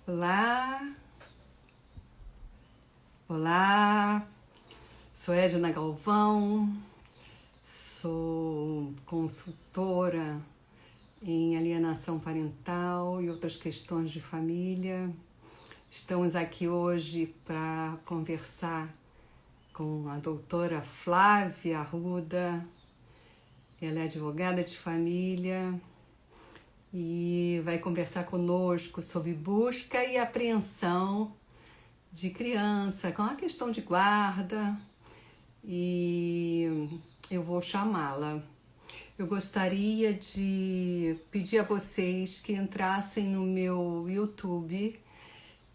Olá, olá, sou Edna Galvão, sou consultora em alienação parental e outras questões de família. Estamos aqui hoje para conversar com a doutora Flávia Arruda. Ela é advogada de família e vai conversar conosco sobre busca e apreensão de criança, com a questão de guarda, e eu vou chamá-la. Eu gostaria de pedir a vocês que entrassem no meu YouTube,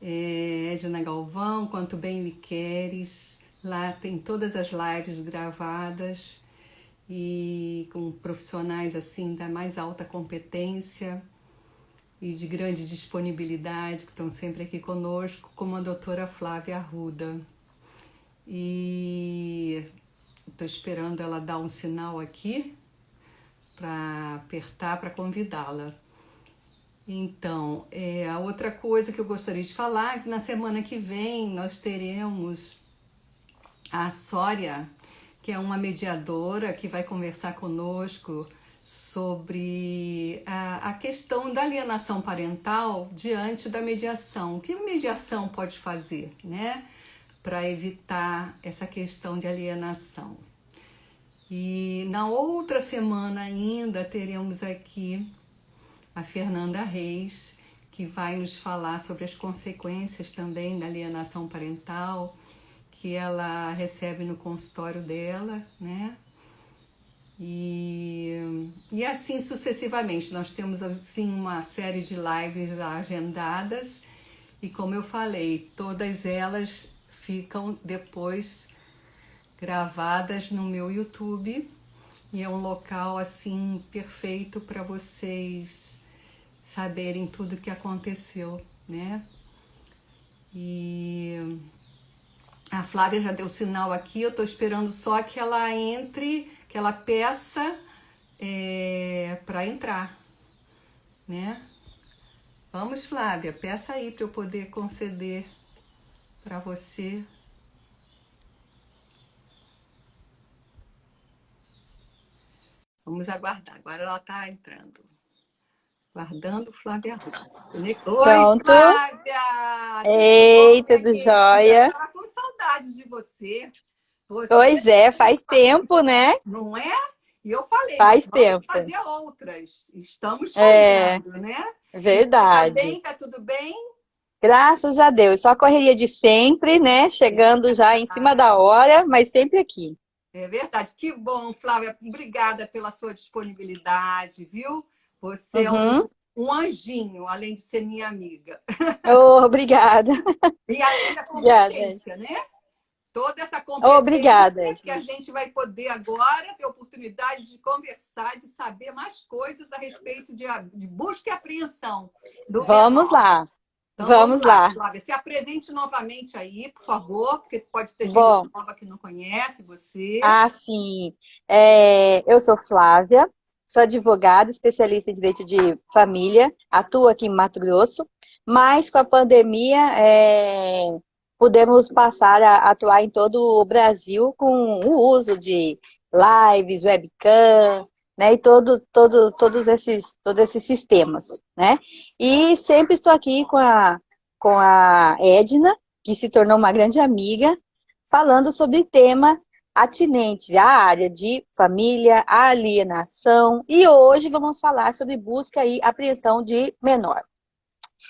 Edna Galvão, Quanto Bem Me Queres. Lá tem todas as lives gravadas e com profissionais assim da mais alta competência e de grande disponibilidade, que estão sempre aqui conosco, como a doutora Flávia Arruda. E estou esperando ela dar um sinal aqui para apertar, para convidá-la. Então, a outra coisa que eu gostaria de falar é que na semana que vem nós teremos a Sória, que é uma mediadora que vai conversar conosco sobre a questão da alienação parental diante da mediação. O que a mediação pode fazer, né, para evitar essa questão de alienação? E na outra semana ainda teremos aqui a Fernanda Reis, que vai nos falar sobre as consequências também da alienação parental, que ela recebe no consultório dela, né? E assim sucessivamente. Nós temos assim uma série de lives agendadas e, como eu falei, todas elas ficam depois gravadas no meu YouTube, e é um local assim perfeito para vocês saberem tudo o que aconteceu, né? E a Flávia já deu sinal aqui, eu estou esperando só que ela entre, que ela peça para entrar, né? Vamos, Flávia, peça aí para eu poder conceder para você. Vamos aguardar, agora ela está entrando. Aguardando Flávia Arruda. Oi, Pronto. Flávia! Tudo bom, Ei, minha tudo querida? jóia? Estava com saudade de você. Você Pois é, faz tempo, né? não é? E eu falei, nós Faz vamos tempo. fazer outras. Estamos É, fazendo, né? E você tá verdade. bem? Tá tudo bem? Graças a Deus. Só a correria de sempre, né? É Chegando já em cima verdade. da hora, mas sempre aqui. É verdade. Que bom, Flávia. Obrigada pela sua disponibilidade, viu? Você é Uhum. um anjinho, além de ser minha amiga. Oh, obrigada. E além da Obrigada. competência, né? Toda essa Oh, obrigada, competência que a Edna. gente vai poder agora ter oportunidade de conversar, de saber mais coisas a respeito de busca e apreensão do Vamos menor. lá. Então vamos Vamos lá, lá. Flávia, se apresente novamente aí, por favor, porque pode ter gente Bom, nova que não conhece você. sim. Eu sou Flávia, sou advogada, especialista em direito de família, atuo aqui em Mato Grosso, mas com a pandemia pudemos passar a atuar em todo o Brasil com o uso de lives, webcam, né, e todos esses sistemas, né? E sempre estou aqui com a Edna, que se tornou uma grande amiga, falando sobre tema atinente à área de família, alienação, e hoje vamos falar sobre busca e apreensão de menor.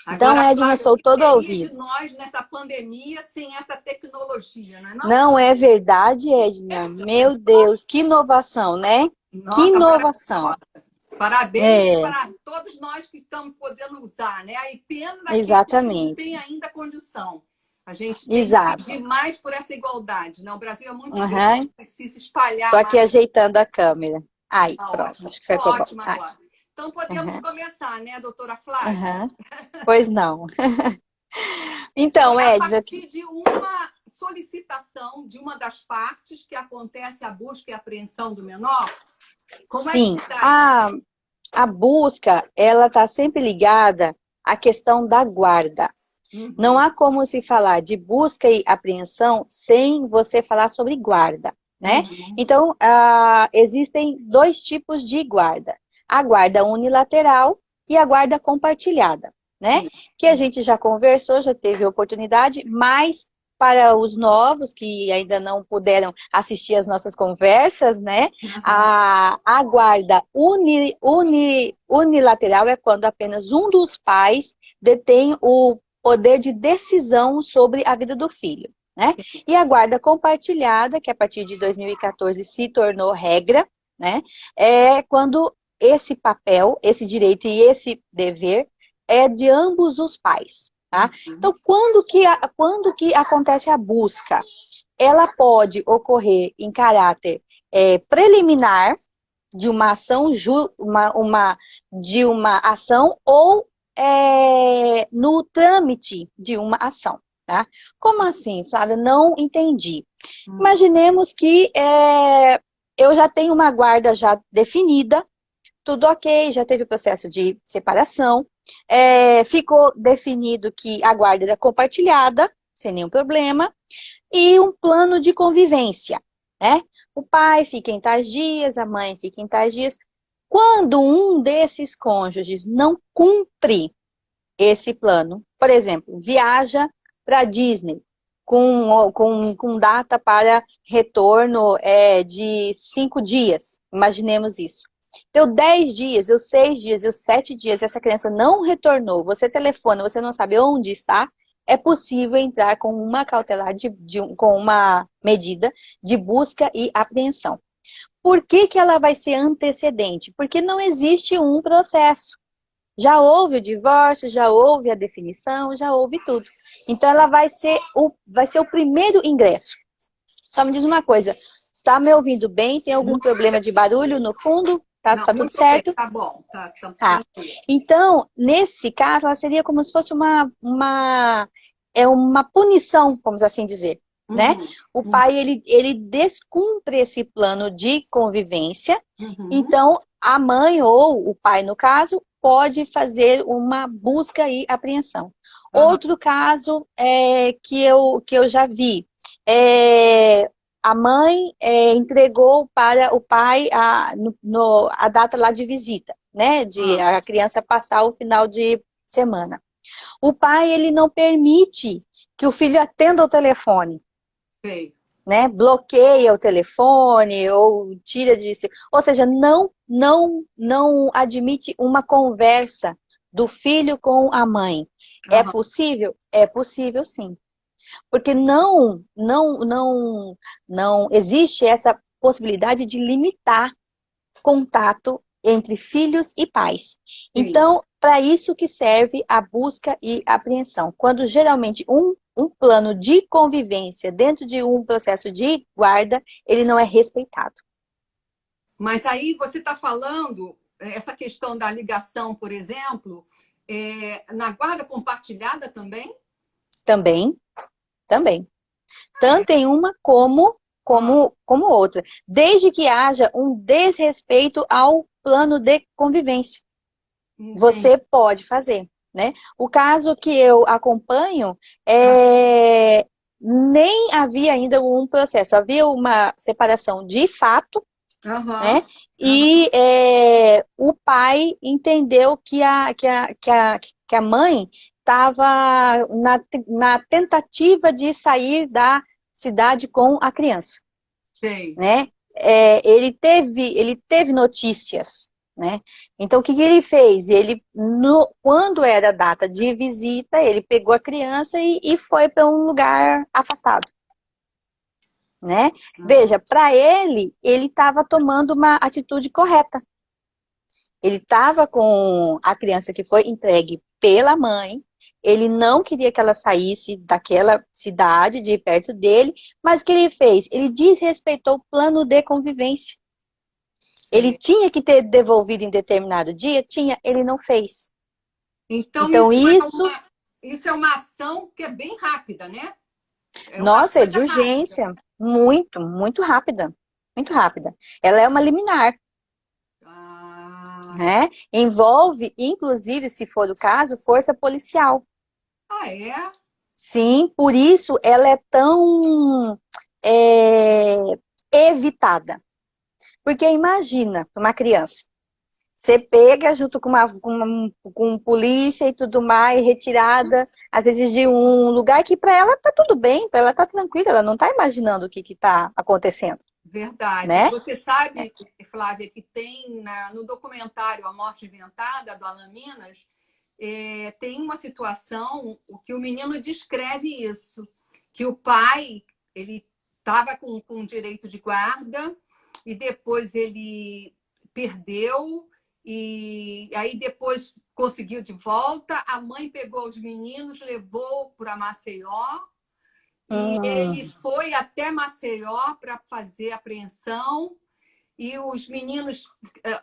Então, Agora, Edna, Flávia, o sou que todo seria de ouvidos. nós nessa pandemia sem essa tecnologia, não é não? Não é verdade, Edna? É, já Meu pensou? Deus, que inovação, né? Que Nossa, inovação. maravilhosa. Parabéns É, para todos nós que estamos podendo usar, né? Aí pena daqueles que não têm exatamente. ainda condição. A gente tem que Exato. pedir mais por essa igualdade, né? O Brasil é muito grande, Uhum. precisa Tô espalhar aqui mais. ajeitando a câmera. Aí, Tá pronto, ótimo, acho que tô ficou bom. ótima Aí. agora. Então podemos Uhum. começar, né, doutora Flávia? Uhum. Pois não. Então, Então, é a Edna, partir de uma solicitação de uma das partes que acontece a busca e apreensão do menor. Como é que sim, se dá isso? a busca, ela está sempre ligada à questão da guarda. Não Uhum. há como se falar de busca e apreensão sem você falar sobre guarda, né? Uhum. Então, existem dois tipos de guarda. A guarda unilateral e a guarda compartilhada, né? Sim. Que a gente já conversou, já teve oportunidade, mas para os novos que ainda não puderam assistir às nossas conversas, né? Uhum. A guarda unilateral é quando apenas um dos pais detém o poder de decisão sobre a vida do filho, né? E a guarda compartilhada, que a partir de 2014 se tornou regra, né? É quando esse papel, esse direito e esse dever é de ambos os pais, tá? Uhum. Então, quando que acontece a busca? Ela pode ocorrer em caráter preliminar de uma ação, de uma ação ou no trâmite de uma ação, tá? Como assim, Flávia? Não entendi. Uhum. Imaginemos que eu já tenho uma guarda já definida, tudo ok, já teve o processo de separação, ficou definido que a guarda era compartilhada, sem nenhum problema, e um plano de convivência, né? O pai fica em tais dias, a mãe fica em tais dias. Quando um desses cônjuges não cumpre esse plano, por exemplo, viaja para Disney com data para retorno de 5 dias, imaginemos isso. Deu 10 dias, deu 6 dias, deu 7 dias, essa criança não retornou, você telefona, você não sabe onde está, é possível entrar com uma cautelar, com uma medida de busca e apreensão. Por que que ela vai ser antecedente? Porque não existe um processo. Já houve o divórcio, já houve a definição, já houve tudo. Então ela vai ser o primeiro ingresso. Só me diz uma coisa, tá me ouvindo bem? Tem algum Muito problema bem. de barulho no fundo? Não, Tá tudo muito bem, certo? tá bom, tá Tá. tranquilo. Então, nesse caso, ela seria como se fosse uma punição, vamos assim dizer, né? Uhum. O Uhum. pai, ele descumpre esse plano de convivência, Uhum. então a mãe ou o pai, no caso, pode fazer uma busca e apreensão. Aham. Outro caso que eu já vi, é, a mãe entregou para o pai a data lá de visita, né? De Ah, a criança passar o final de semana. O pai, ele não permite que o filho atenda o telefone, sei. né? Bloqueia o telefone ou tira de si. Ou seja, não admite uma conversa do filho com a mãe. É Aham. possível? É possível, sim. Porque não existe essa possibilidade de limitar contato entre filhos e pais. Sim. Então, para isso que serve a busca e apreensão. Quando geralmente um plano de convivência dentro de um processo de guarda, ele não é respeitado. Mas aí você está falando, essa questão da ligação, por exemplo, na guarda compartilhada também? Também, também. Ah, é? Tanto em uma Ah, como outra. Desde que haja um desrespeito ao plano de convivência. entendi. Você pode fazer, né? O caso que eu acompanho Ah, nem havia ainda um processo, havia uma separação de fato, aham, né? aham. E o pai entendeu que a mãe estava na tentativa de sair da cidade com a criança, Sei. né? Ele teve notícias, né? Então, o que que ele fez? Quando era a data de visita, ele pegou a criança e foi para um lugar afastado, né? Aham. Veja, para ele estava tomando uma atitude correta. Ele estava com a criança que foi entregue pela mãe, ele não queria que ela saísse daquela cidade, de perto dele, mas o que ele fez? Ele desrespeitou o plano de convivência. Ele Sei. tinha que ter devolvido em determinado dia? Tinha, ele não fez. Então, Então, isso, isso é uma ação que é bem rápida, né? É uma nossa, é de coisa rápida. urgência. Muito rápida. Muito rápida. Ela é uma liminar, Ah, né? Envolve, inclusive, se for o caso, força policial. Ah, é? Sim, por isso ela é tão é, evitada. Porque imagina, uma criança, você pega junto com polícia e tudo mais, retirada, às vezes de um lugar que para ela tá tudo bem, para ela tá tranquila, ela não tá imaginando o que que tá acontecendo, Verdade. né? Você sabe, Flávia, que tem no documentário A Morte Inventada, do Alan Minas, tem uma situação que o menino descreve isso, que o pai, ele estava com direito de guarda e depois ele perdeu e aí depois conseguiu de volta, a mãe pegou os meninos, levou para Maceió e ele Hum, foi até Maceió para fazer apreensão. E os meninos,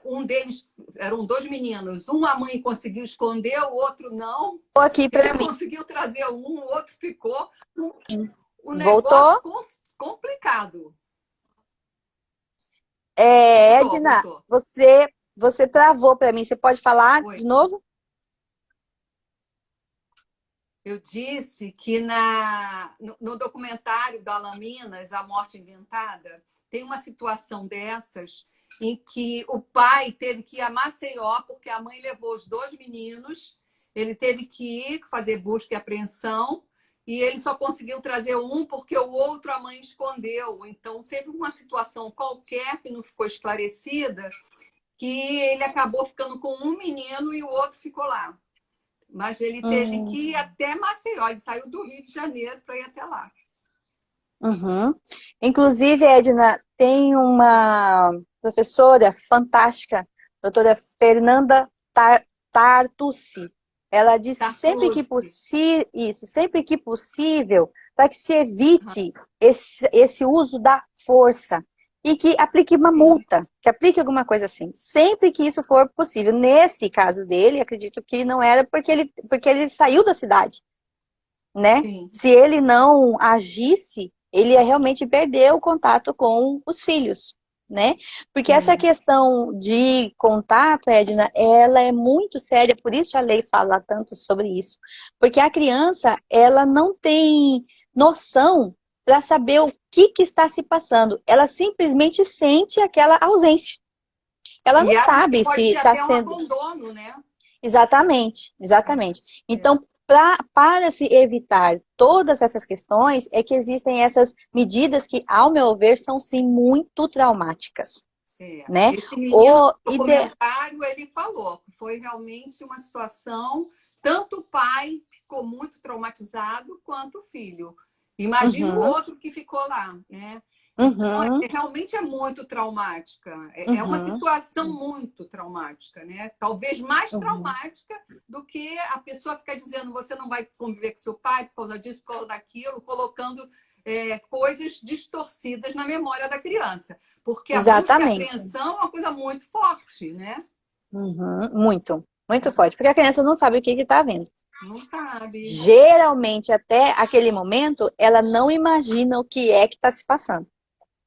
um deles, eram dois meninos, um a mãe conseguiu esconder, o outro não. tô aqui Ele para mim. conseguiu trazer um, o outro ficou. O negócio Voltou? complicado. Voltou, Edna, voltou. você travou para mim. Você pode falar Oi. de novo? Eu disse que no documentário da Alan Minas, A Morte Inventada, tem uma situação dessas em que o pai teve que ir a Maceió porque a mãe levou os dois meninos, ele teve que ir fazer busca e apreensão e ele só conseguiu trazer um porque o outro a mãe escondeu. Então teve uma situação qualquer que não ficou esclarecida que ele acabou ficando com um menino e o outro ficou lá. Mas ele teve que ir Hum, até Maceió. Ele saiu do Rio de Janeiro para ir até lá. uhum. Inclusive, Edna, tem uma professora fantástica, doutora Fernanda Tartucci. Ela diz que Tartucci. sempre que possível, para que se evite esse uso da força e que aplique uma Sim, multa, que aplique alguma coisa assim, sempre que isso for possível. Nesse caso dele, acredito que não era porque ele saiu da cidade, né? sim. Se ele não agisse, ele ia realmente perder o contato com os filhos, né? Porque essa É, questão de contato, Edna, ela é muito séria, por isso a lei fala tanto sobre isso. Porque a criança, ela não tem noção para saber o que está se passando. Ela simplesmente sente aquela ausência. Ela não e acha que sabe pode se ser está até um sendo. abandono, né? Exatamente, exatamente. É, Então, para se evitar todas essas questões, é que existem essas medidas que, ao meu ver, são sim muito traumáticas, né? Esse menino O no ide... documentário, ele falou que foi realmente uma situação, tanto o pai ficou muito traumatizado, quanto o filho. Imagina o Uhum, outro que ficou lá, né? Então, uhum, realmente é muito traumática. É uma uhum, situação muito traumática, né? Talvez mais uhum. traumática do que a pessoa ficar dizendo você não vai conviver com seu pai por causa disso, por causa daquilo, colocando coisas distorcidas na memória da criança. Porque a busca e a Exatamente. apreensão é uma coisa muito forte, né? Uhum, muito, muito forte. Porque a criança não sabe o que está vendo. Não sabe. Geralmente, até aquele momento, ela não imagina o que é que está se passando.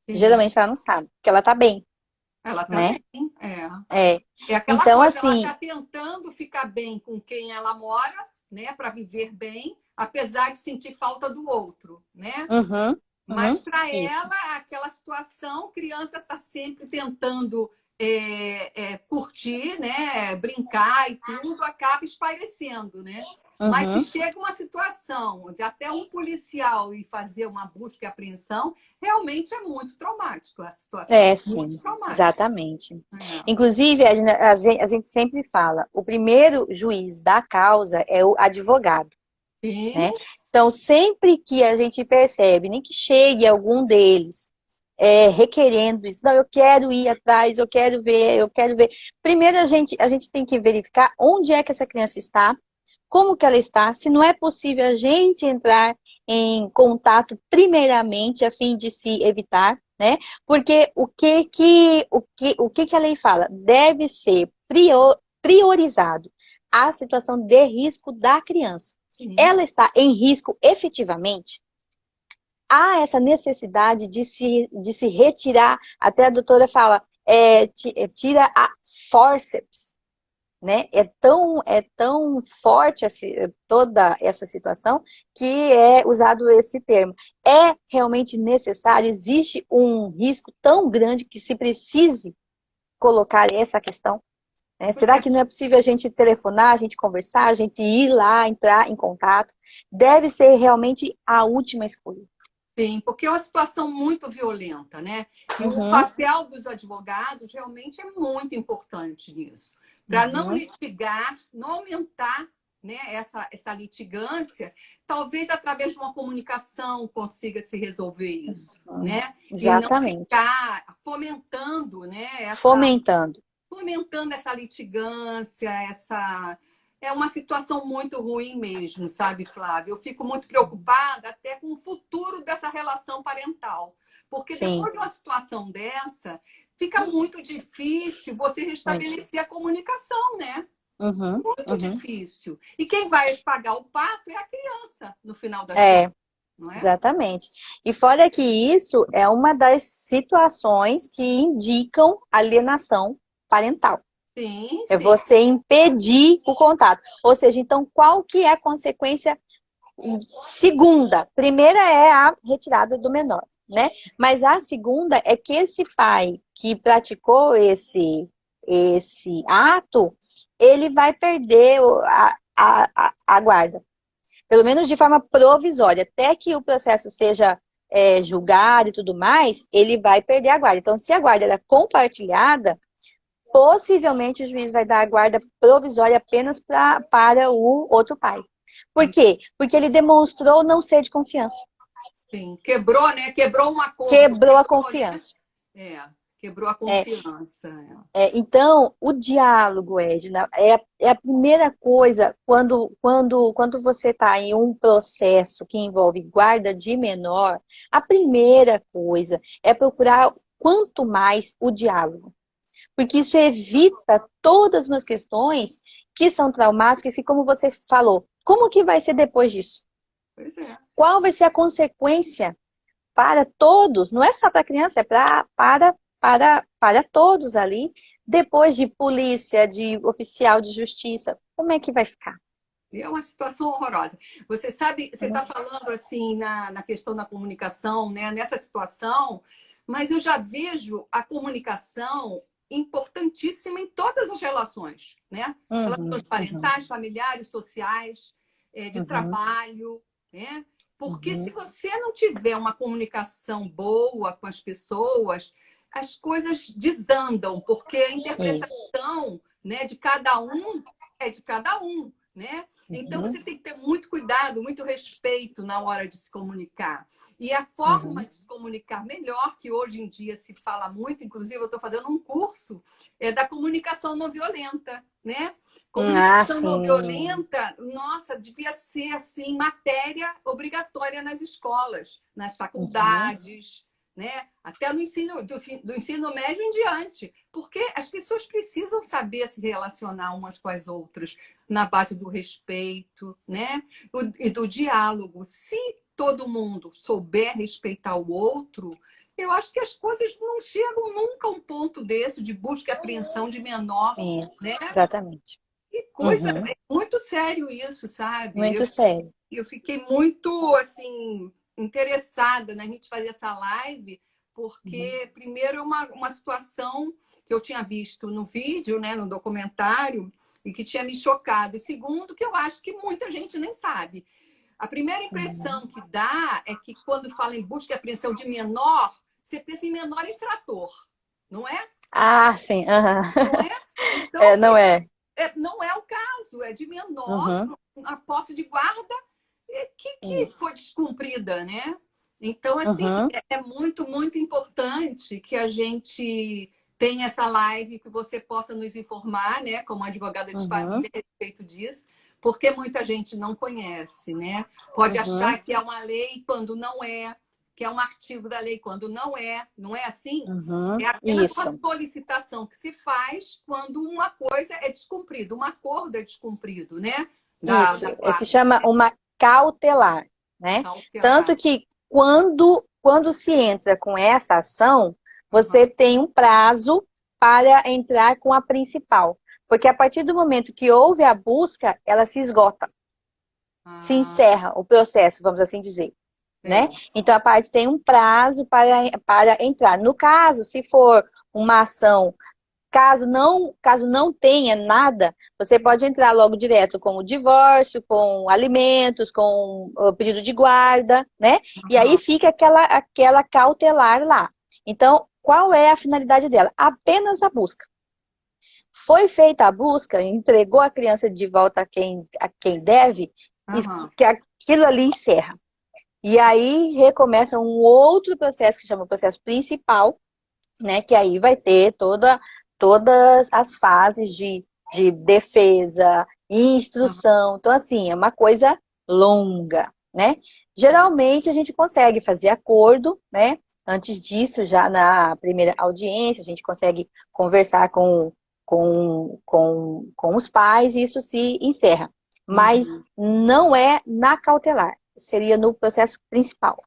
Sim, Geralmente ela não sabe, porque ela está bem, ela está né? bem. É. É. É aquela Então, coisa, ela assim, está tentando ficar bem com quem ela mora, né, para viver bem, apesar de sentir falta do outro, né? uhum, Mas uhum, para isso. ela, aquela situação, criança está sempre tentando curtir, né, brincar e tudo, acaba espairecendo, né? Mas se Uhum, chega uma situação de até um policial ir fazer uma busca e apreensão, realmente é muito traumático a situação, é, muito sim, traumática. exatamente. É. Inclusive, a gente sempre fala, o primeiro juiz da causa é o advogado, Sim, né? Então, sempre que a gente percebe, nem que chegue algum deles requerendo isso, não, eu quero ir atrás, eu quero ver, eu quero ver. Primeiro, a gente tem que verificar onde é que essa criança está, como que ela está, se não é possível a gente entrar em contato primeiramente a fim de se evitar, né? Porque o que que a lei fala? Deve ser priorizado a situação de risco da criança. sim. Ela está em risco efetivamente? Há essa necessidade de se retirar, até a doutora fala, tira a forceps, né? É tão forte toda essa situação que é usado esse termo. É realmente necessário? Existe um risco tão grande que se precise colocar essa questão? Né? Pois Será é, que não é possível a gente telefonar, a gente conversar, a gente ir lá, entrar em contato? Deve ser realmente a última escolha. sim, porque é uma situação muito violenta, né? E o Uhum, papel dos advogados realmente é muito importante nisso, para não uhum, litigar, não aumentar, né, essa litigância, talvez através de uma comunicação consiga se resolver isso, uhum. né? E não Exatamente. ficar fomentando, né, Fomentando. fomentando essa litigância, essa. É uma situação muito ruim mesmo, sabe, Flávia? Eu fico muito preocupada até com o futuro dessa relação parental. Porque Sim, depois de uma situação dessa, fica muito difícil você muito. restabelecer a comunicação, né? Uhum, Muito uhum. difícil. E quem vai pagar o pato é a criança, no final das contas, É, não é? exatamente. E fora que isso é uma das situações que indicam alienação parental. Sim, É sim. você impedir o contato. Ou seja, então qual que é a consequência segunda? Primeira é a retirada do menor, né? Mas a segunda é que esse pai que praticou esse ato, ele vai perder a guarda. Pelo menos de forma provisória, até que o processo seja julgado e tudo mais, ele vai perder a guarda. Então, se a guarda era compartilhada, possivelmente o juiz vai dar a guarda provisória apenas para o outro pai. Por quê? Porque ele demonstrou não ser de confiança. Sim. Quebrou, né? Quebrou um acordo. Quebrou a Quebrou, né? confiança. É, quebrou a É, confiança. então, o diálogo, Edna, é a primeira coisa quando você está em um processo que envolve guarda de menor, a primeira coisa é procurar quanto mais o diálogo. Porque isso evita todas umas questões que são traumáticas e, como você falou, como que vai ser depois disso? Pois é. Qual vai ser a consequência para todos? Não é só para a criança, é para todos ali, depois de polícia, de oficial de justiça. Como é que vai ficar? É uma situação horrorosa. Você sabe, você está falando assim na questão da comunicação, né? Nessa situação, mas eu já vejo a comunicação importantíssima em todas as relações, né? Relações Uhum, uhum, parentais, familiares, sociais, de uhum, trabalho, né? Porque se uhum. você não tiver uma comunicação boa com as pessoas, as coisas desandam, porque a Isso. interpretação, né, de cada um é de cada um, né? Então, Uhum, você tem que ter muito cuidado, muito respeito na hora de se comunicar. E a forma uhum. de se comunicar melhor, que hoje em dia se fala muito, inclusive eu estou fazendo um curso, é da comunicação não violenta, né? Ah, Comunicação não sim. violenta, nossa, devia ser assim matéria obrigatória nas escolas, nas Uhum, faculdades, né? Até no ensino do ensino médio em diante, porque as pessoas precisam saber se relacionar umas com as outras na base do respeito, né? E do diálogo. Se todo mundo souber respeitar o outro, eu acho que as coisas não chegam nunca a um ponto desse de busca e apreensão de menor, isso, né? exatamente. Que coisa, Uhum, é muito sério isso, sabe? muito sério. Eu fiquei muito assim interessada na gente fazer essa live, Uhum, porque primeiro é uma situação que eu tinha visto no vídeo, né, no documentário, e que tinha me chocado. E segundo, que eu acho que muita gente nem sabe. A primeira uhum. impressão que dá é que quando fala em busca e apreensão de menor, você pensa em menor infrator, não é? Ah, sim. Aham. Não é? É, Então, não é. não é o caso, é de menor, Uhum, a posse de guarda que isso. foi descumprida, né? Então, assim, Uhum, é muito, muito importante que a gente tenha essa live, que você possa nos informar, né, como advogada de uhum, família, a respeito disso, porque muita gente não conhece, né? Pode uhum, achar que é uma lei quando não é, que é um artigo da lei quando não é assim? uhum. É apenas uma Isso, solicitação que se faz quando uma coisa é descumprida, um acordo é descumprido, né? isso. Da Se guarda, chama uma cautelar, né? cautelar. Tanto que quando se entra com essa ação, você Uhum. tem um prazo para entrar com a principal. Porque a partir do momento que houve a busca, ela se esgota, se Ah, encerra o processo, vamos assim dizer, né? sei. Então, a parte tem um prazo para entrar. No caso, se for uma ação, caso não tenha nada, você pode entrar logo direto com o divórcio, com alimentos, com o pedido de guarda, né? E aí Aham. fica aquela cautelar lá. Então, qual é a finalidade dela? Apenas a busca. Foi feita a busca, entregou a criança de volta a quem deve, Aham. que aquilo ali encerra. E aí recomeça um outro processo que chama o processo principal, né? Que aí vai ter todas as fases de defesa, Aham. instrução. Então, assim, é uma coisa longa, né? Sei. Geralmente a gente consegue fazer acordo, né? Antes disso, já na primeira audiência, a gente consegue conversar com os pais e isso se encerra. Mas Uhum. não é na cautelar, seria no processo principal.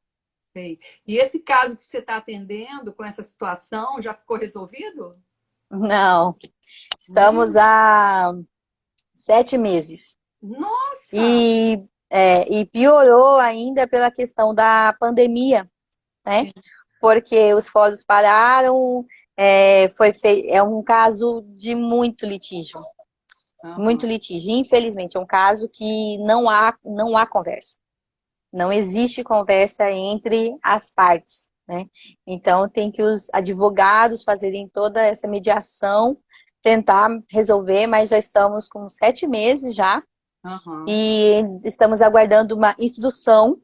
Sei. E esse caso que você está atendendo com essa situação já ficou resolvido? Não, estamos Não. há 7 meses. Nossa! E piorou ainda pela questão da pandemia, né? Sim. Porque os fóruns pararam, é um caso de muito Aham. litígio. Infelizmente, é um caso que não há conversa. Não existe conversa entre as partes, né? Então, tem que os advogados fazerem toda essa mediação, tentar resolver, mas já estamos com 7 meses já, Aham. e estamos aguardando uma instrução,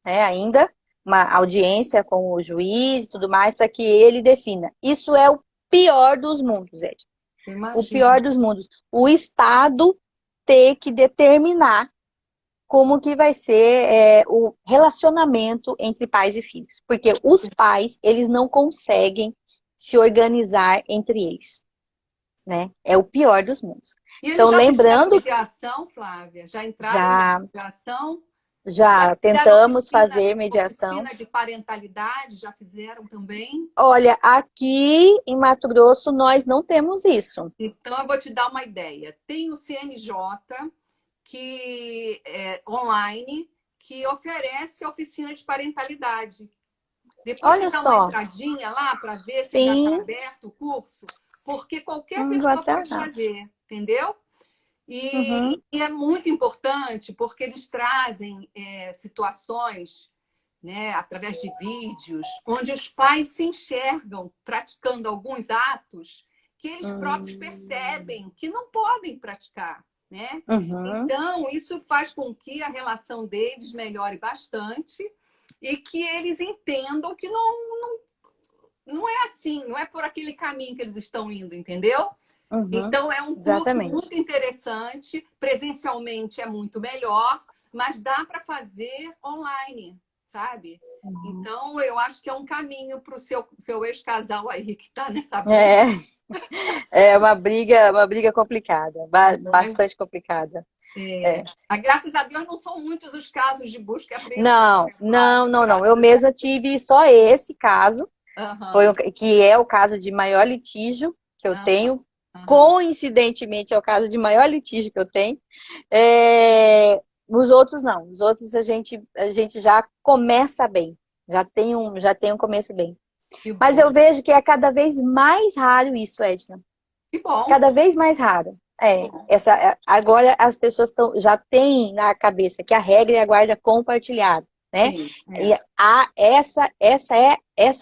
né, ainda, uma audiência com o juiz e tudo mais, para que ele defina. Isso é o pior dos mundos, Ed. O Imagino. pior dos mundos. O Estado ter que determinar como que vai ser o relacionamento entre pais e filhos. Porque os pais, eles não conseguem se organizar entre eles, né? É o pior dos mundos. E eles Então, já fizeram lembrando, mediação, Flávia? Já entraram em já, mediação? Já já fizeram tentamos fazer mediação. oficina de parentalidade? Já fizeram também? Olha, aqui em Mato Grosso nós não temos isso. Então, eu vou te dar uma ideia. Tem o CNJ, que é online, que oferece oficina de parentalidade. Depois você Olha dá uma só, entradinha lá para ver se ainda está sim, aberto o curso, porque qualquer vou pessoa até pode olhar. fazer, entendeu? Uhum, E é muito importante porque eles trazem situações, né, através de vídeos, onde os pais se enxergam praticando alguns atos que eles próprios hum, percebem que não podem praticar, né? uhum, Então, isso faz com que a relação deles melhore bastante e que eles entendam que não é assim, não é por aquele caminho que eles estão indo, entendeu? uhum, Então, é um curso exatamente. muito interessante, presencialmente é muito melhor, mas dá para fazer online, sabe? Uhum. Então, eu acho que é um caminho para o seu ex-casal aí que está nessa briga. É, é uma briga complicada, bastante complicada. É. Graças a Deus, não são muitos os casos de busca e apreensão, Não, né, não, Flávia? não, não. Eu Graças a mesma tive só esse caso, Aham, que é o caso de maior litígio que eu aham, tenho. aham. Coincidentemente, é o caso de maior litígio que eu tenho. É, os outros não. Os outros a gente já começa bem. Já tem um começo bem. Que Mas bom. eu vejo que é cada vez mais raro isso, Edna. Que bom. Cada vez mais raro. Que bom. Agora as pessoas já têm na cabeça que a regra é a guarda compartilhada, né? Sim, E essa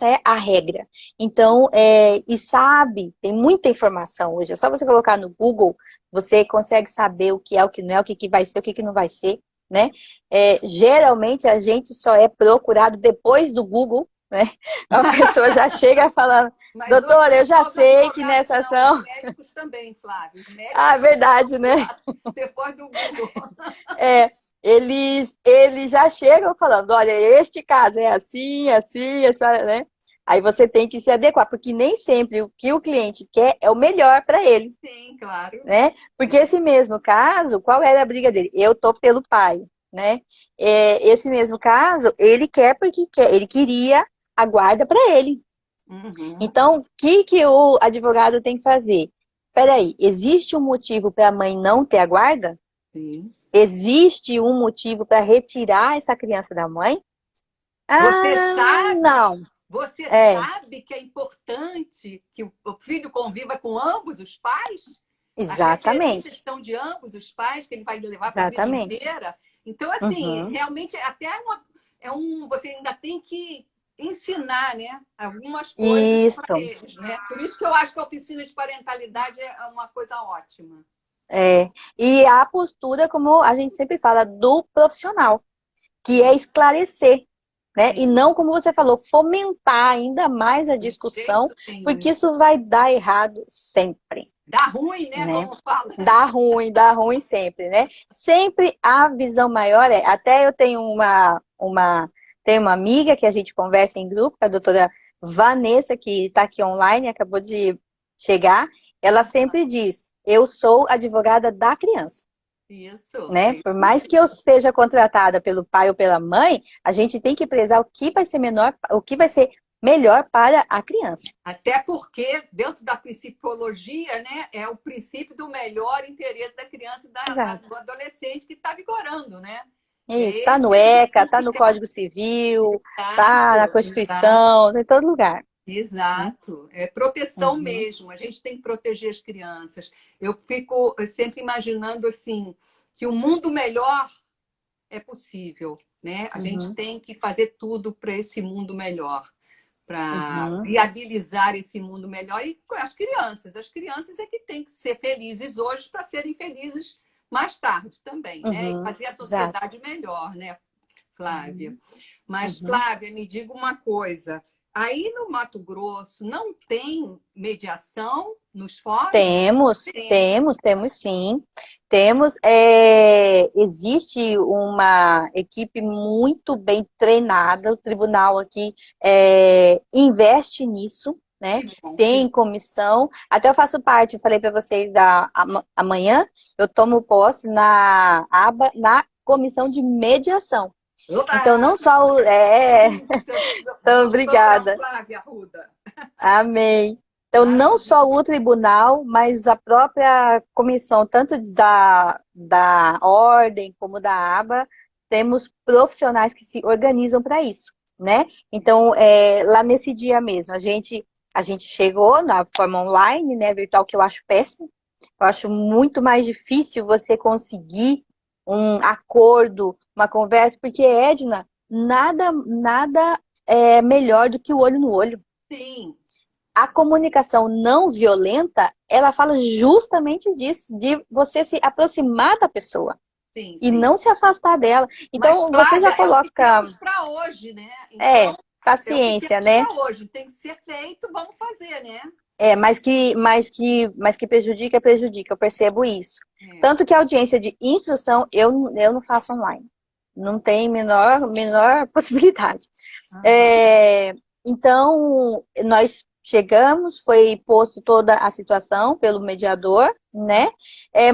é a regra. Então, e sabe, tem muita informação hoje. É só você colocar no Google, você consegue saber o que é, o que não é, o que, que vai ser, o que, que não vai ser, né? Geralmente a gente só é procurado depois do Google, né? A pessoa já chega falando, Mas hoje doutora, não eu é já só os sei que advogados, nessa não, os ação. médicos também, Flávio. Os médicos Ah, são verdade, né? procurados depois do Google. É, eles já chegam falando, olha, este caso é assim, assim, essa, né? Aí você tem que se adequar, porque nem sempre o que o cliente quer é o melhor para ele, Sim, claro. né? Porque esse mesmo caso, qual era a briga dele? Eu tô pelo pai, né? Esse mesmo caso, ele quer porque quer, ele queria a guarda para ele. Uhum. Então, o que que o advogado tem que fazer? Peraí, existe um motivo para a mãe não ter a guarda? Sim. Existe um motivo para retirar essa criança da mãe? Você Ah, sabe, não. você É, sabe que é importante que o filho conviva com ambos os pais? As referências exatamente. são de ambos os pais, que ele vai levar para a vida Exatamente. inteira. Então, assim, Uhum. realmente até você ainda tem que ensinar, né, algumas coisas para Isso. eles, né? Por isso que eu acho que a oficina de parentalidade é uma coisa ótima. É. E a postura, como a gente sempre fala, do profissional, que é Sim, esclarecer, né? E sim, não, como você falou, fomentar ainda mais a de discussão, jeito nenhum. porque isso vai dar errado sempre, Dá ruim, né? né? Como fala. Dá ruim sempre, né? Sempre a visão maior é. Até eu tenho tenho uma amiga que a gente conversa em grupo, a doutora Vanessa, que está aqui online, acabou de chegar. Ela sempre diz: eu sou advogada da criança. Isso, Né? é Por isso mais que eu mesmo. seja contratada pelo pai ou pela mãe, a gente tem que prezar o que vai ser menor, o que vai ser melhor para a criança. Até porque, dentro da psicologia, né, é o princípio do melhor interesse da criança e Exato. do adolescente que está vigorando, né? E Isso, é está ele no que a gente ECA, tem está que no Código Civil, está na exato, exato, Constituição, está em todo lugar, né? exato. É proteção Uhum, mesmo. A gente tem que proteger as crianças. Eu fico sempre imaginando assim que o mundo melhor é possível, né? A gente uhum, tem que fazer tudo para esse mundo melhor, para uhum, viabilizar esse mundo melhor e com as crianças. As crianças é que têm que ser felizes hoje para serem felizes mais tarde também, né? E uhum, fazer a exato. sociedade melhor, né, Flávia? Uhum, Mas, uhum. Flávia, me diga uma coisa. Aí no Mato Grosso não tem mediação nos fóruns? Tem. Temos sim. Temos, existe uma equipe muito bem treinada, o tribunal aqui investe nisso, né? Que bom, que Tem bom. comissão, até eu faço parte, eu falei para vocês amanhã, eu tomo posse na comissão de mediação. Então, Opa! não só Puxa, então, doutora obrigada. Flávia Arruda. Amém. Então, não só Maravilha. o tribunal, mas a própria comissão, tanto da ordem como da aba, temos profissionais que se organizam para isso, né? Então, lá nesse dia mesmo, a gente chegou na forma online, né, virtual, que eu acho péssimo. Eu acho muito mais difícil você conseguir um acordo, uma conversa, porque, Edna, nada é melhor do que o olho no olho. Sim, A comunicação não violenta, ela fala justamente disso, de você se aproximar da pessoa sim, e sim. não se afastar dela. Mas, Então, você Flávia, já é o que coloca, temos para hoje, né? Então, é o que paciência, temos né? para hoje. Tem que ser feito, vamos fazer, né? Mas que prejudica, eu percebo isso. É. Tanto que a audiência de instrução eu não faço online. Não tem menor possibilidade. Aham. É, então, nós chegamos, foi posto toda a situação pelo mediador, né?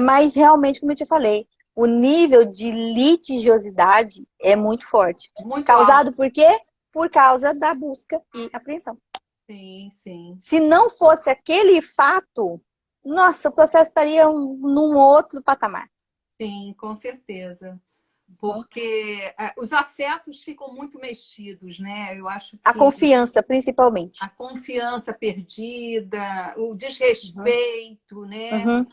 Mas realmente, como eu te falei, o nível de litigiosidade é muito forte. Muito Causado alto. por quê? Por causa da busca e apreensão. Sim, sim. Se não fosse aquele fato, nossa, o processo estaria num outro patamar. Sim, com certeza. Porque os afetos ficam muito mexidos, né? Eu acho A que confiança, principalmente. a confiança perdida, o Uhum, desrespeito, né? uhum,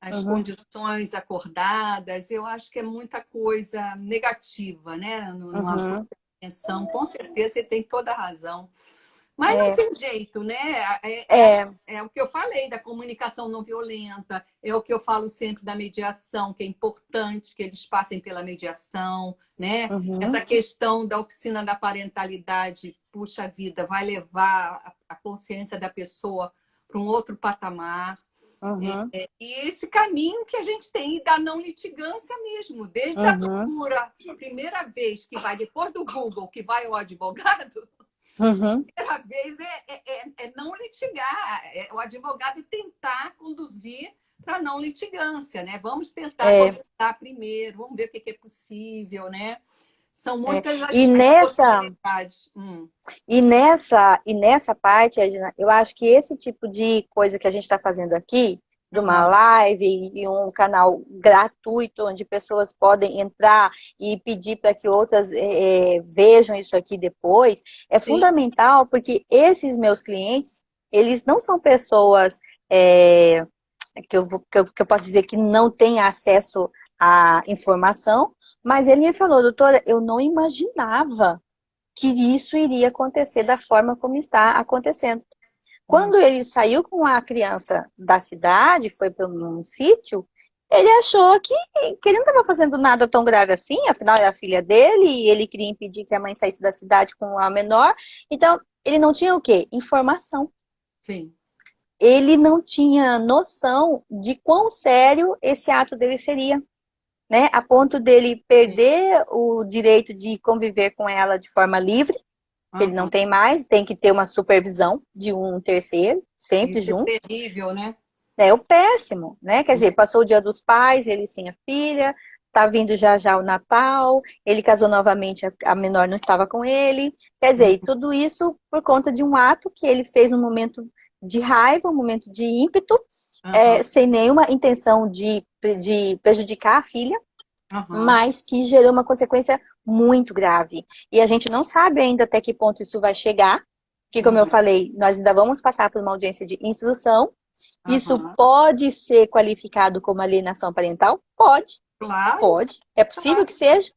As uhum. condições acordadas, eu acho que é muita coisa negativa, né? Numa Uhum. compreensão, com certeza você tem toda a razão. Mas não É, tem jeito, né? é, É o que eu falei da comunicação não violenta, é o que eu falo sempre da mediação, que é importante que eles passem pela mediação, né? uhum, Essa questão da oficina da parentalidade, puxa vida, vai levar a consciência da pessoa para um outro patamar. uhum, E esse caminho que a gente tem da não litigância mesmo, desde a uhum, procura, primeira vez que vai depois do Google, que vai o advogado, uhum. primeira vez é não litigar, é o advogado tentar conduzir para não litigância, né? Vamos tentar É, conversar primeiro, vamos ver o que é possível, né? São muitas E as nessa, possibilidades. e nessa parte, Edna, eu acho que esse tipo de coisa que a gente está fazendo aqui, de uma Aham. live e um canal gratuito, onde pessoas podem entrar e pedir para que outras vejam isso aqui depois, é Sim, fundamental, porque esses meus clientes, eles não são pessoas é, que eu posso dizer que não têm acesso à informação, mas ele me falou, doutora, eu não imaginava que isso iria acontecer da forma como está acontecendo. hum, Quando ele saiu com a criança da cidade, foi para um sítio, ele achou que ele não estava fazendo nada tão grave assim, afinal era a filha dele, e ele queria impedir que a mãe saísse da cidade com a menor. Então, ele não tinha o quê? Informação. sim. Ele não tinha noção de quão sério esse ato dele seria, né? A ponto dele Sim. perder o direito de conviver com ela de forma livre, que ele não Aham. tem mais, tem que ter uma supervisão de um terceiro, sempre Isso é junto. terrível, né? É o péssimo, né? Quer dizer, passou o Dia dos Pais, ele sem a filha, tá vindo já já o Natal, ele casou novamente, a menor não estava com ele. Quer dizer, e Hum, tudo isso por conta de um ato que ele fez num momento de raiva, um momento de ímpeto, Aham. sem nenhuma intenção de prejudicar a filha, Aham. mas que gerou uma consequência muito grave. E a gente não sabe ainda até que ponto isso vai chegar, porque, como eu Uhum. falei, nós ainda vamos passar por uma audiência de instrução. Isso Aham. pode ser qualificado como alienação parental? Pode, Claro, pode. É possível que claro. seja.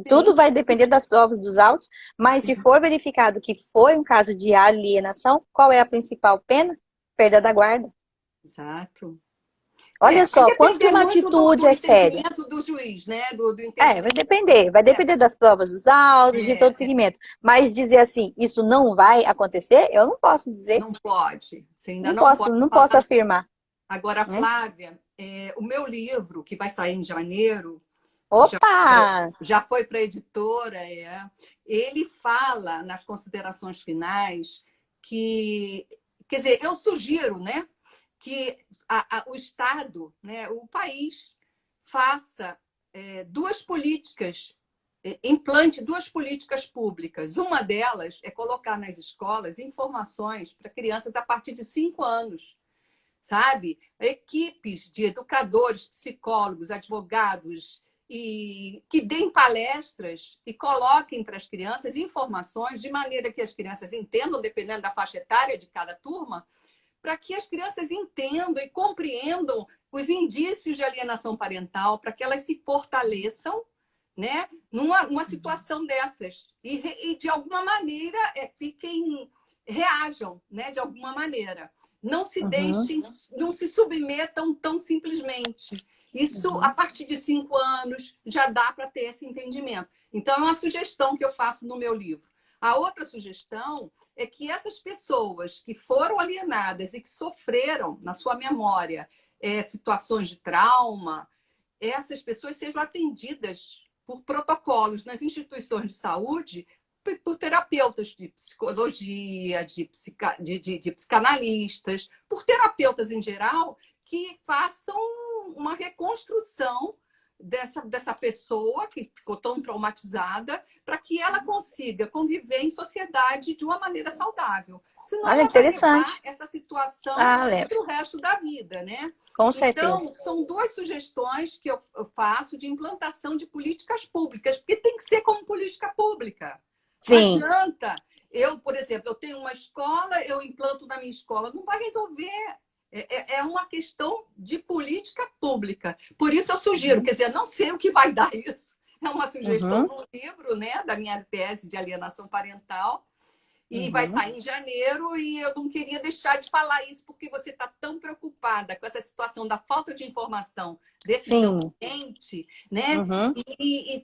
Tudo Sim, vai depender das provas dos autos, mas se sim. for verificado que foi um caso de alienação, qual é a principal pena? Perda da guarda. Exato. Olha Vai só, quanto que depender uma muito do, atitude do é séria. entendimento do juiz, né? Do Vai entendimento. depender. Vai É, depender das provas dos autos, de todo o é, é. segmento. Mas dizer assim, isso não vai acontecer, eu não posso dizer. Não pode. Você ainda Não não posso, pode não posso falar. afirmar, Agora, né? Flávia, o meu livro, que vai sair em janeiro, já, Opa! já foi para a editora, ele fala nas considerações finais que, quer dizer, eu sugiro, né, que o Estado, né, o país, faça duas políticas, implante duas políticas públicas. Uma delas é colocar nas escolas informações para crianças a partir de 5 anos, sabe? Equipes de educadores, psicólogos, advogados e que deem palestras e coloquem para as crianças informações de maneira que as crianças entendam, dependendo da faixa etária de cada turma, para que as crianças entendam e compreendam os indícios de alienação parental, para que elas se fortaleçam, né, numa situação dessas e de alguma maneira fiquem reajam, né, de alguma maneira. Não se Uhum, deixem, não se submetam tão simplesmente. Isso, a uhum, partir de 5 anos, já dá para ter esse entendimento. Então, é uma sugestão que eu faço no meu livro. A outra sugestão é que essas pessoas que foram alienadas e que sofreram na sua memória situações de trauma, essas pessoas sejam atendidas por protocolos nas instituições de saúde por terapeutas de psicologia, de psicanalistas, por terapeutas em geral, que façam uma reconstrução dessa pessoa que ficou tão traumatizada, para que ela consiga conviver em sociedade de uma maneira saudável. Senão olha, ela vai levar interessante. essa situação Ah, lembro. para o resto da vida, né? Com certeza. Então, são duas sugestões que eu faço de implantação de políticas públicas, porque tem que ser como política pública. Não Sim. adianta. Eu, por exemplo, eu tenho uma escola, eu implanto na minha escola, não vai resolver. É uma questão de política pública. Por isso eu sugiro, Uhum, quer dizer, não sei o que vai dar isso. É uma sugestão uhum, no livro, né, da minha tese de alienação parental, e vai uhum. sair em janeiro, e eu não queria deixar de falar isso porque você está tão preocupada com essa situação da falta de informação desse seu Sim. cliente, né? Uhum,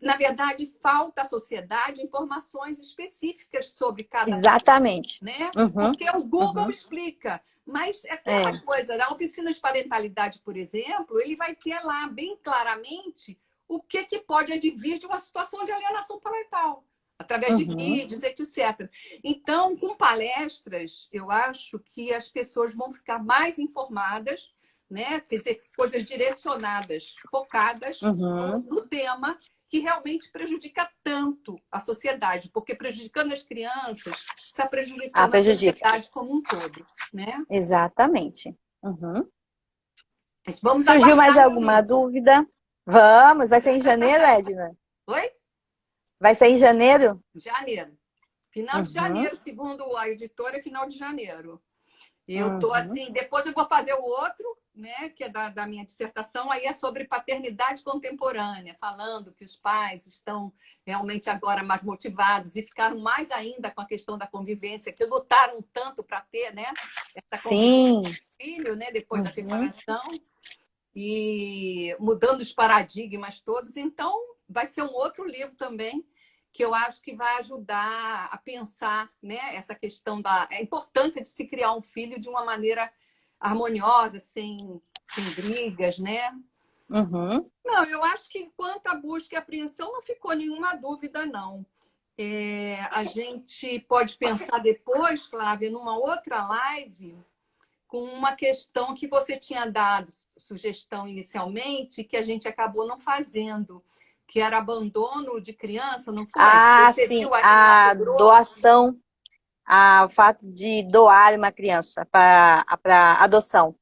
Na verdade, falta à sociedade informações específicas sobre cada, exatamente. né? Uhum, Porque o Google uhum. explica, mas é aquela É. coisa, na oficina de parentalidade, por exemplo, ele vai ter lá bem claramente o que pode advir de uma situação de alienação parental, através de Uhum, vídeos, etc. Então, com palestras, eu acho que as pessoas vão ficar mais informadas, né? Quer dizer, coisas direcionadas, focadas uhum. no tema, que realmente prejudica tanto a sociedade, porque prejudicando as crianças, está prejudicando a prejudica. sociedade como um todo, né? Exatamente. Uhum. Vamos Surgiu mais aguardar meu alguma livro. dúvida? Vamos, vai ser em janeiro, Edna? Oi? Vai ser em janeiro? Janeiro. Final de Uhum, janeiro, segundo a editora, é final de janeiro. Eu tô uhum. assim, depois eu vou fazer o outro, né, que é da minha dissertação, aí é sobre paternidade contemporânea, falando que os pais estão realmente agora mais motivados e ficaram mais ainda com a questão da convivência, que lutaram tanto para ter, né, essa convivência Sim. com o filho, né, depois da Uhum. separação e mudando os paradigmas todos. Então, vai ser um outro livro também que eu acho que vai ajudar a pensar, né, essa questão da a importância de se criar um filho de uma maneira harmoniosa, sem brigas, né? Uhum. Não, eu acho que quanto à busca e apreensão não ficou nenhuma dúvida, não. A gente pode pensar depois, Flávia, numa outra live, com uma questão que você tinha dado sugestão inicialmente, que a gente acabou não fazendo, que era abandono de criança, não foi? Ah, Você sim, viu aí no Mato a Grosso? doação, o fato de doar uma criança para adoção,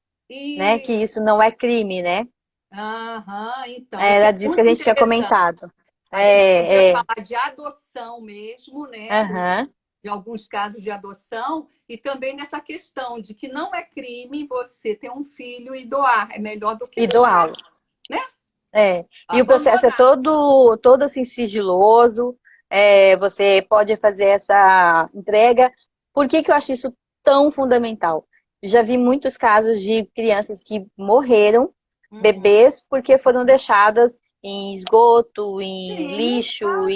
né? Que isso Isso. não é crime, né? Aham, então, isso é Ela disse que a muito gente tinha interessante. comentado. A gente podia É, é. falar de adoção mesmo, né? Aham. De alguns casos de adoção, e também nessa questão de que não é crime você ter um filho e doar. É melhor do que E deixar, doá-lo. né? É. E o processo é Abandonar. todo assim sigiloso. Você pode fazer essa entrega. Por que que eu acho isso tão fundamental? Já vi muitos casos de crianças que morreram, Uhum. bebês, porque foram deixadas em esgoto, em Sim, lixo, claro.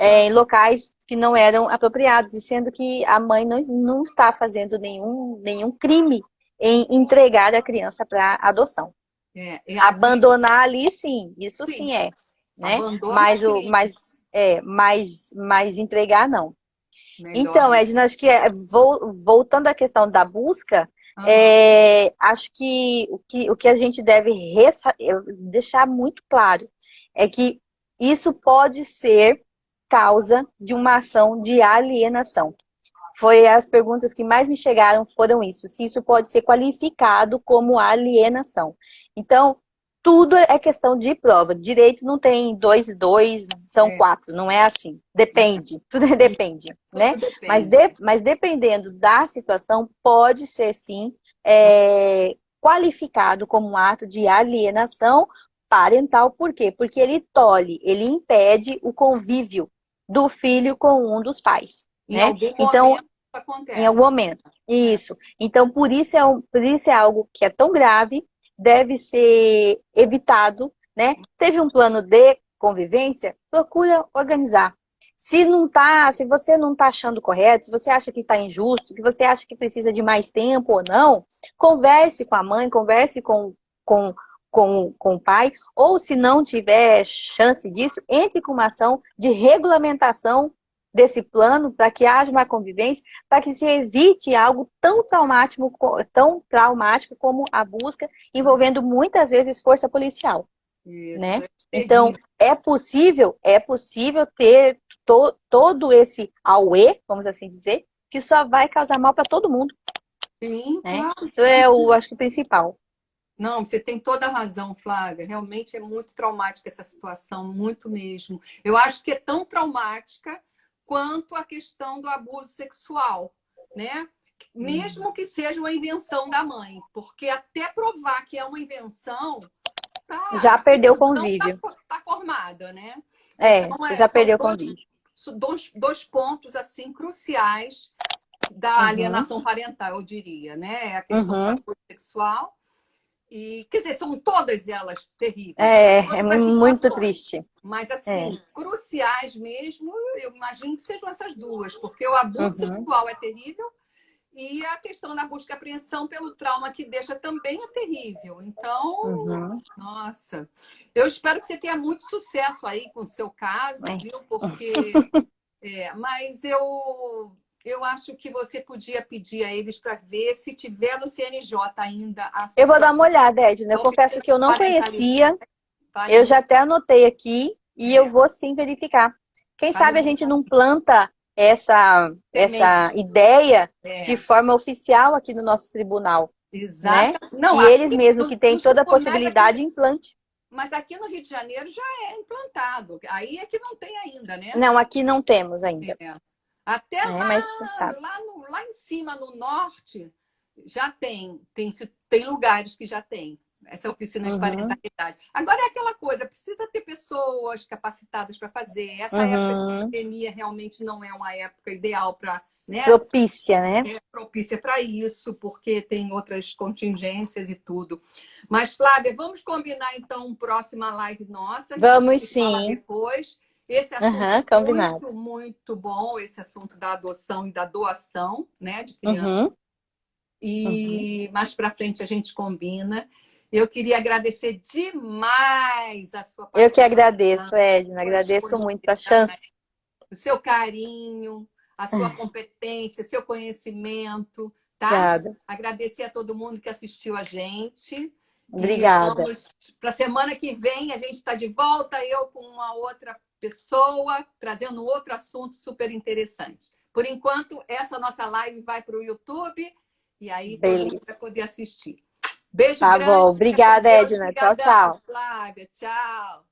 em locais que não eram apropriados, e sendo que a mãe não está fazendo nenhum crime em entregar a criança para adoção. É Abandonar ali, sim, isso sim, sim é, né? abandono é crime. Mas entregar não. Melhor Então, do Edna, acho que voltando à questão da busca, Aham. acho que o que a gente deve deixar muito claro é que isso pode ser causa de uma ação de alienação. Foi as perguntas que mais me chegaram foram isso, se isso pode ser qualificado como alienação. Então, tudo é questão de prova. Direito não tem dois e dois, são É, quatro, não é assim. Depende, tudo sim, depende, né? tudo Mas, depende. mas dependendo da situação, pode ser sim qualificado como um ato de alienação parental. Por quê? Porque ele impede o convívio do filho com um dos pais, Em né? algum Então, momento em algum acontece. momento. É. Isso. Então, por isso é algo que é tão grave, deve ser evitado, né? Teve um plano de convivência, procura organizar. Se você não está achando correto, se você acha que está injusto, que você acha que precisa de mais tempo ou não, converse com a mãe, converse com, com o pai, ou se não tiver chance disso, entre com uma ação de regulamentação desse plano para que haja uma convivência, para que se evite algo tão traumático como a busca, envolvendo muitas vezes força policial, Isso, né? é Então, terrível. é possível ter todo esse auê, vamos assim dizer, que só vai causar mal para todo mundo, Sim, né? claro. Isso é acho que o principal. Não, você tem toda a razão, Flávia. Realmente é muito traumática essa situação, muito mesmo. Eu acho que é tão traumática quanto a questão do abuso sexual, né? Mesmo que seja uma invenção da mãe, porque até provar que é uma invenção, Já a perdeu o confusão convívio. tá formada, né? Então, Você já são perdeu o convívio. dois pontos assim cruciais da Uhum, alienação parental, eu diria, né? A questão do uhum. abuso sexual e, quer dizer, são todas elas terríveis, É todas as muito situações. triste. Mas, É. assim, cruciais mesmo, eu imagino que sejam essas duas, porque o abuso Uhum, sexual é terrível e a questão da busca e apreensão pelo trauma que deixa também é terrível. Então, uhum. nossa, eu espero que você tenha muito sucesso aí com o seu caso, É. viu? Porque, mas eu acho que você podia pedir a eles para ver se tiver no CNJ ainda a Eu vou dar situação uma olhada, Edna. Eu confesso que eu não parentalidade. conhecia. Vale Eu já muito. até anotei aqui. e eu vou sim verificar. Quem sabe a gente não planta essa semente. ideia de É, forma oficial aqui no nosso tribunal, né? exata. Não, Que eles aqui mesmo que têm toda a possibilidade implante. mas aqui no Rio de Janeiro já é implantado. Aí é que não tem ainda, né? Não, aqui não temos ainda. É. Até Mas quem sabe. lá em cima, no norte, já tem lugares que já tem essa oficina de Uhum, parentalidade. Agora é aquela coisa, precisa ter pessoas capacitadas para fazer. Essa época de uhum. pandemia realmente não é uma época ideal para, né, Propícia, né? propícia para isso, porque tem outras contingências e tudo. Mas, Flávia, vamos combinar então próxima live nossa, a gente Vamos se fala sim. depois. Esse assunto Aham, é combinado. muito, muito bom, esse assunto da adoção e da doação, né, de criança. Uhum, uhum. E mais para frente a gente combina. Eu queria agradecer demais a sua Eu que participação, agradeço, Edna. sua Agradeço muito a disponibilidade, chance. o seu carinho, a sua competência, seu conhecimento, tá? Obrigada. Agradecer a todo mundo que assistiu a gente. E Obrigada. vamos para a semana que vem, a gente está de volta, eu com uma outra pessoa, trazendo outro assunto super interessante. Por enquanto, essa nossa live vai para o YouTube e aí todo mundo Beleza. vai poder assistir. Beijo Tá bom. grande, fica com Obrigada, Deus. Edna. Tchau, Obrigadão, tchau. Flávia. Tchau.